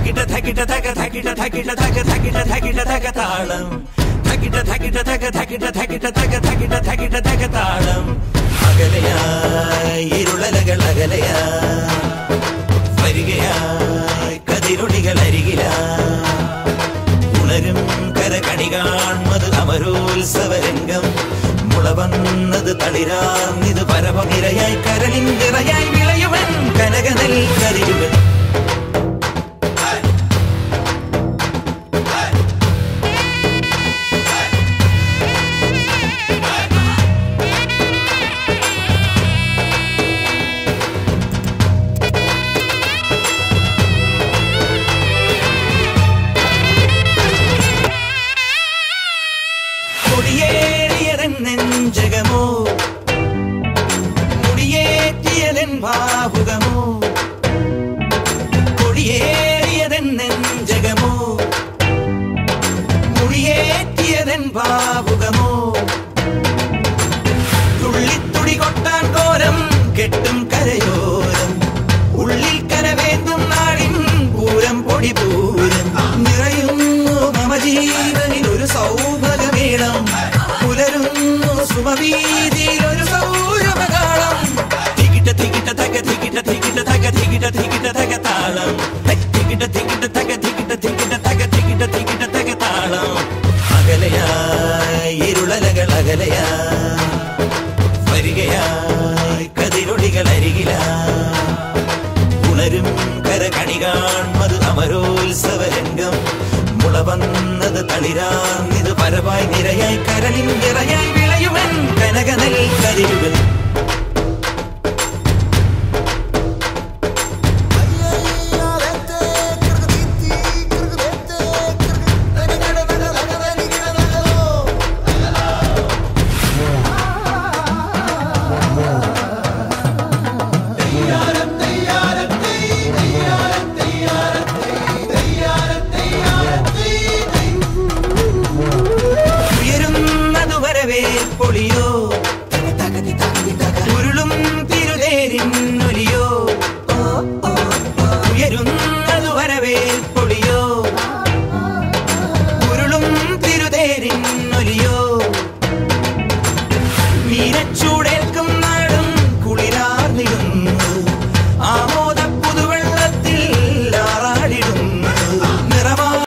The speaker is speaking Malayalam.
ധകിട ധകിട ധക ധകിട ധകിട ധക ധകിട ധകിട ധക താളം ധകിട ധകിട ധക ധകിട ധകിട ധക ധകിട ധകിട ധക താളം അകലയായി ഇരുളലകൾ അകലയായി വരികയായി കതിരൊളികൾ അരികിലായി ഉണരും കരകണി കാൺമത് അമരോത്സവരംഗം മുളവന്നത് തളിരാർന്നിത് പരമനിരയായി കരളിൻ നിറയായി വിളയുവൻ കനകനൽ കരിരുവൻ നെഞ്ചകമോ മുടിയേറ്റിയതൻ ഭാവുകമോ കൊടിയേറിയതൻ നെഞ്ചകമോ മുടിയേറ്റിയതൻ ഭാവുകമോ തുള്ളിത്തുടി കൊട്ടാൻ കോരം കെട്ടും കരയോരം ഉള്ളിൽ കരവേന്തും നാടിൻ പൂരം പൊടി പൂരം നിറയുന്നു മമ ജീവനിൽ ഒരു സൗഭഗമേളം പുലരുന്നു സുമവീതിയിലൊരു സൗരഭകാളം ധികിട ധികിട ധക ധികിട ധികിട ധക ധികിട ധികിട ധക താളം ധികിട ധികിട ധക ധികിട ധികിട ധക ധികിട ധികിട ധക താളം അകലയായി ഇരുളലകൾ അകലയായി വരികയായി കതിരൊളികൾ അരികിലായി ഉണരും കരകണി കാൺമത് അമരോത്സവരംഗം മുളവന്നത് തളിരാർന്നിത് പരവായി നിരയായി കരളിൻ നിറയായി വിളയുവൻ കനകനൽ കരിരുവൻ